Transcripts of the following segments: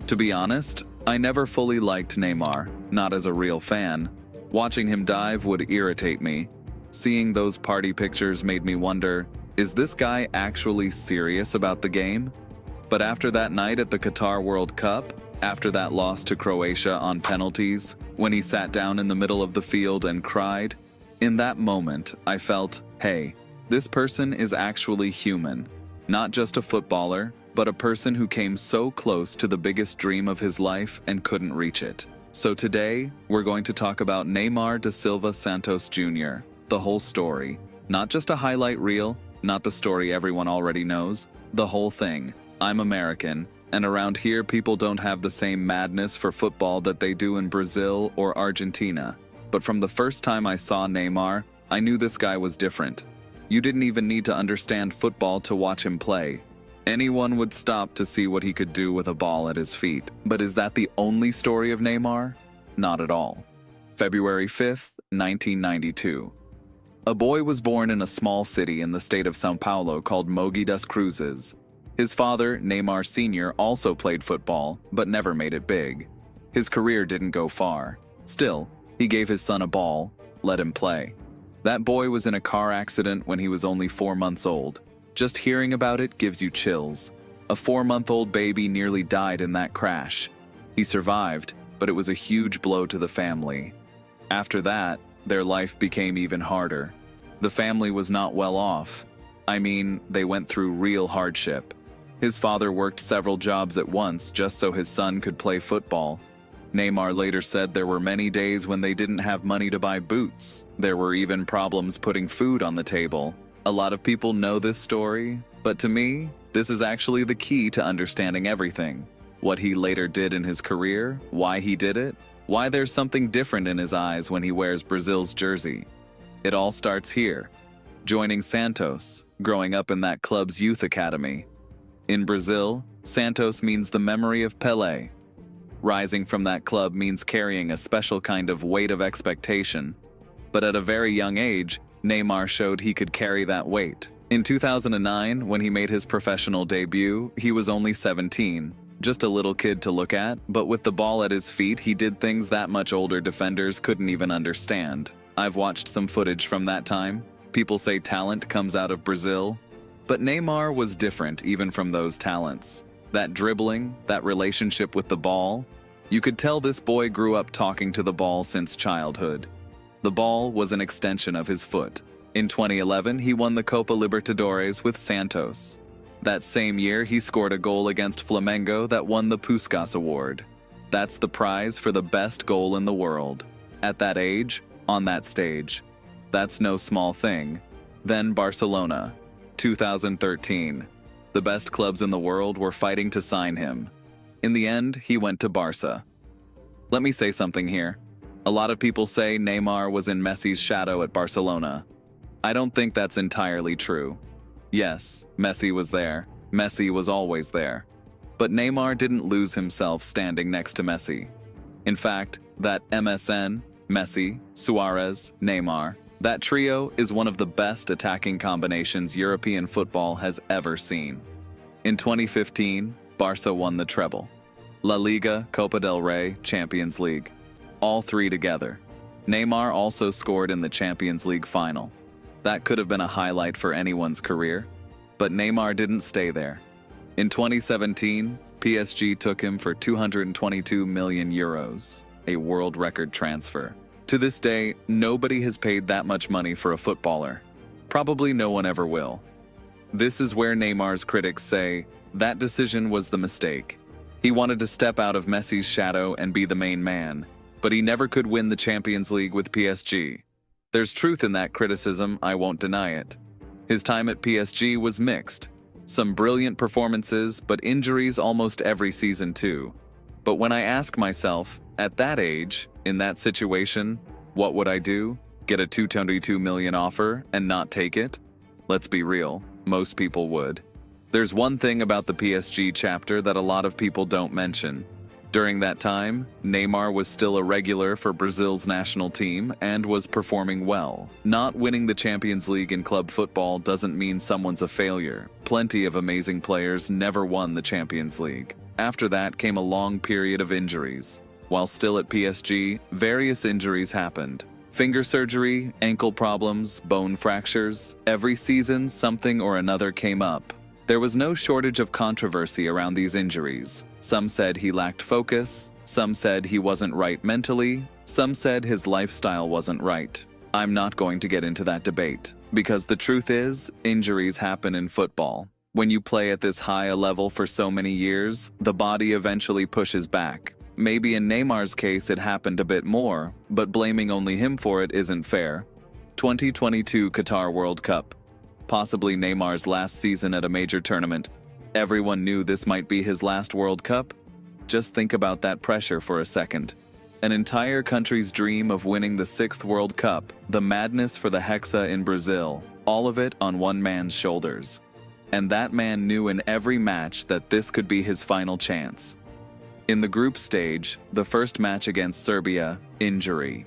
To be honest, I never fully liked Neymar, not as a real fan. Watching him dive would irritate me. Seeing those party pictures made me wonder, is this guy actually serious about the game? But after that night at the Qatar World Cup, after that loss to Croatia on penalties, when he sat down in the middle of the field and cried, in that moment I felt, hey, this person is actually human. Not just a footballer, but a person who came so close to the biggest dream of his life and couldn't reach it. So today, we're going to talk about Neymar da Silva Santos Jr., the whole story. Not just a highlight reel, not the story everyone already knows, the whole thing. I'm American, and around here people don't have the same madness for football that they do in Brazil or Argentina. But from the first time I saw Neymar, I knew this guy was different. You didn't even need to understand football to watch him play. Anyone would stop to see what he could do with a ball at his feet. But is that the only story of Neymar? Not at all. February 5th, 1992. A boy was born in a small city in the state of São Paulo called Mogi das Cruzes. His father, Neymar Jr, also played football, but never made it big. His career didn't go far. Still, he gave his son a ball, let him play. That boy was in a car accident when he was only 4 months old. Just hearing about it gives you chills. A 4-month-old baby nearly died in that crash. He survived, but it was a huge blow to the family. After that, their life became even harder. The family was not well off. I mean, they went through real hardship. His father worked several jobs at once just so his son could play football. Neymar later said there were many days when they didn't have money to buy boots. There were even problems putting food on the table. A lot of people know this story, but to me, this is actually the key to understanding everything. What he later did in his career, why he did it, why there's something different in his eyes when he wears Brazil's jersey. It all starts here, joining Santos, growing up in that club's youth academy. In Brazil, Santos means the memory of Pelé. Rising from that club means carrying a special kind of weight of expectation. But at a very young age, Neymar showed he could carry that weight. In 2009, when he made his professional debut, he was only 17. Just a little kid to look at, but with the ball at his feet, he did things that much older defenders couldn't even understand. I've watched some footage from that time. People say talent comes out of Brazil. But Neymar was different even from those talents. That dribbling, that relationship with the ball, you could tell this boy grew up talking to the ball since childhood. The ball was an extension of his foot. In 2011, he won the Copa Libertadores with Santos. That same year, he scored a goal against Flamengo that won the Puskás Award. That's the prize for the best goal in the world. At that age, on that stage. That's no small thing. Then Barcelona, 2013. The best clubs in the world were fighting to sign him. In the end, he went to Barca. Let me say something here. A lot of people say Neymar was in Messi's shadow at Barcelona. I don't think that's entirely true. Yes, Messi was there. Messi was always there. But Neymar didn't lose himself standing next to Messi. In fact, that MSN, Messi, Suarez, Neymar, that trio is one of the best attacking combinations European football has ever seen. In 2015, Barca won the treble. La Liga, Copa del Rey, Champions League. All three together. Neymar also scored in the Champions League final. That could have been a highlight for anyone's career. But Neymar didn't stay there. In 2017, PSG took him for 222 million euros, a world record transfer. To this day, nobody has paid that much money for a footballer. Probably no one ever will. This is where Neymar's critics say, that decision was the mistake. He wanted to step out of Messi's shadow and be the main man, but he never could win the Champions League with PSG. There's truth in that criticism, I won't deny it. His time at PSG was mixed. Some brilliant performances, but injuries almost every season too. But when I ask myself, at that age, in that situation, what would I do? Get a 222 million offer and not take it? Let's be real, most people would. There's one thing about the PSG chapter that a lot of people don't mention. During that time, Neymar was still a regular for Brazil's national team and was performing well. Not winning the Champions League in club football doesn't mean someone's a failure. Plenty of amazing players never won the Champions League. After that came a long period of injuries. While still at PSG, various injuries happened. Finger surgery, ankle problems, bone fractures. Every season, something or another came up. There was no shortage of controversy around these injuries. Some said he lacked focus, some said he wasn't right mentally, some said his lifestyle wasn't right. I'm not going to get into that debate, because the truth is, injuries happen in football. When you play at this high a level for so many years, the body eventually pushes back. Maybe in Neymar's case it happened a bit more, but blaming only him for it isn't fair. 2022 Qatar World Cup. Possibly Neymar's last season at a major tournament. Everyone knew this might be his last World Cup. Just think about that pressure for a second. An entire country's dream of winning the 6th World Cup, the madness for the Hexa in Brazil, all of it on one man's shoulders. And that man knew in every match that this could be his final chance. In the group stage, the first match against Serbia, injury.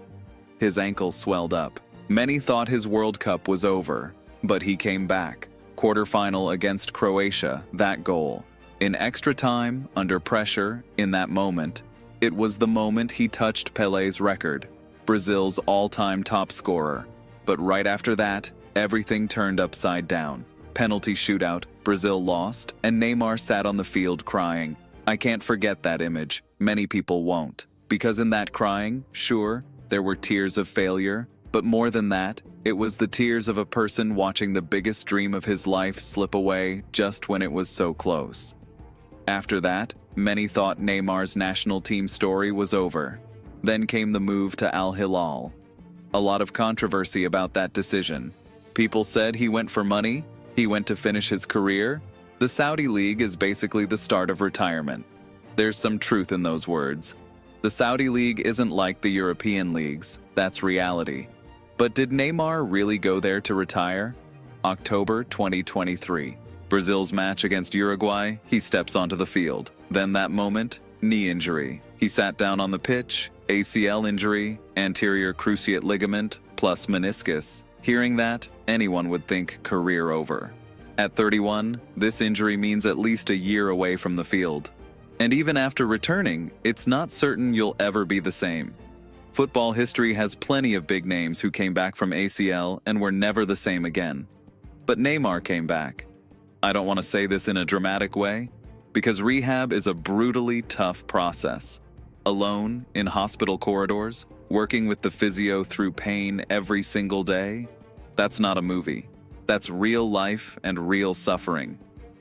His ankle swelled up. Many thought his World Cup was over, but he came back. Quarterfinal against Croatia, that goal. In extra time, under pressure, in that moment, it was the moment he touched Pelé's record, Brazil's all-time top scorer. But right after that, everything turned upside down. Penalty shootout, Brazil lost, and Neymar sat on the field crying. I can't forget that image. Many people won't. Because in that crying, sure, there were tears of failure, but more than that, it was the tears of a person watching the biggest dream of his life slip away just when it was so close. After that, many thought Neymar's national team story was over. Then came the move to Al Hilal. A lot of controversy about that decision. People said he went for money, he went to finish his career. The Saudi League is basically the start of retirement. There's some truth in those words. The Saudi League isn't like the European leagues, that's reality. But did Neymar really go there to retire? October 2023. Brazil's match against Uruguay, he steps onto the field. Then that moment, knee injury. He sat down on the pitch, ACL injury, anterior cruciate ligament, plus meniscus. Hearing that, anyone would think career over. At 31, this injury means at least a year away from the field. And even after returning, it's not certain you'll ever be the same. Football history has plenty of big names who came back from ACL and were never the same again. But Neymar came back. I don't want to say this in a dramatic way, because rehab is a brutally tough process. Alone, in hospital corridors, working with the physio through pain every single day, that's not a movie. That's real life and real suffering.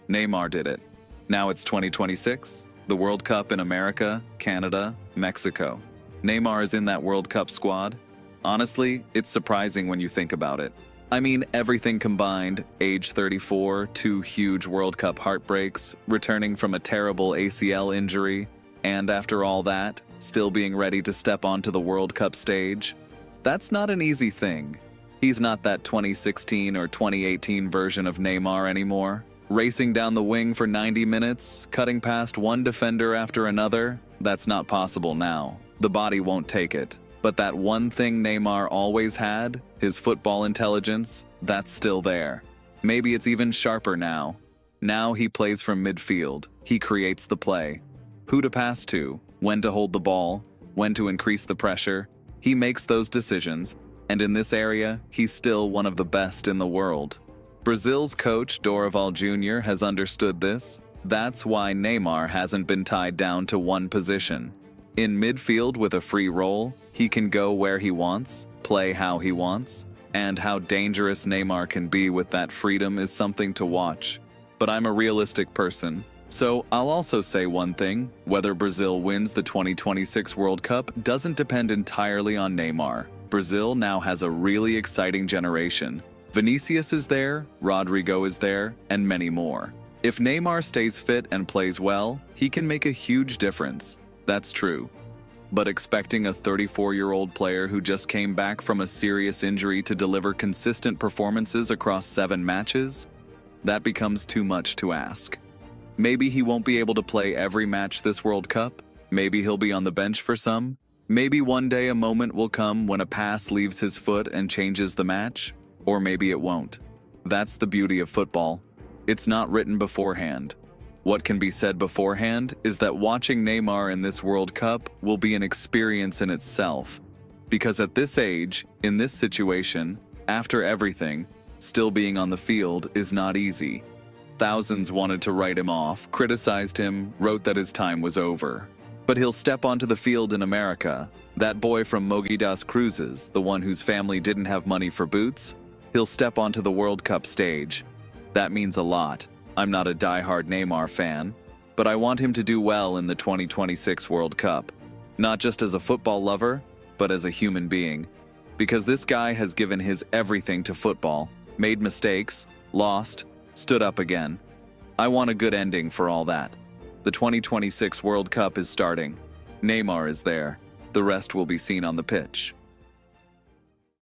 Neymar did it. Now it's 2026, the World Cup in America, Canada, Mexico. Neymar is in that World Cup squad. Honestly, it's surprising when you think about it. I mean, everything combined, age 34, 2 huge World Cup heartbreaks, returning from a terrible ACL injury, and after all that, still being ready to step onto the World Cup stage. That's not an easy thing. He's not that 2016 or 2018 version of Neymar anymore. Racing down the wing for 90 minutes, cutting past one defender after another, that's not possible now. The body won't take it. But that one thing Neymar always had, his football intelligence, that's still there. Maybe it's even sharper now. Now he plays from midfield. He creates the play. Who to pass to, when to hold the ball, when to increase the pressure. He makes those decisions, and in this area, he's still one of the best in the world. Brazil's coach, Dorival Júnior, has understood this. That's why Neymar hasn't been tied down to one position. In midfield with a free role, he can go where he wants, play how he wants, and how dangerous Neymar can be with that freedom is something to watch. But I'm a realistic person, so I'll also say one thing: whether Brazil wins the 2026 World Cup doesn't depend entirely on Neymar. Brazil now has a really exciting generation. Vinicius is there, Rodrigo is there, and many more. If Neymar stays fit and plays well, he can make a huge difference. That's true. But expecting a 34-year-old player who just came back from a serious injury to deliver consistent performances across 7 matches? That becomes too much to ask. Maybe he won't be able to play every match this World Cup. Maybe he'll be on the bench for some. Maybe one day a moment will come when a pass leaves his foot and changes the match. Or maybe it won't. That's the beauty of football. It's not written beforehand. What can be said beforehand is that watching Neymar in this World Cup will be an experience in itself. Because at this age, in this situation, after everything, still being on the field is not easy. Thousands wanted to write him off, criticized him, wrote that his time was over. But he'll step onto the field in America. That boy from Mogi das Cruzes, the one whose family didn't have money for boots, he'll step onto the World Cup stage. That means a lot. I'm not a die-hard Neymar fan, but I want him to do well in the 2026 World Cup. Not just as a football lover, but as a human being. Because this guy has given his everything to football, made mistakes, lost, stood up again. I want a good ending for all that. The 2026 World Cup is starting. Neymar is there. The rest will be seen on the pitch.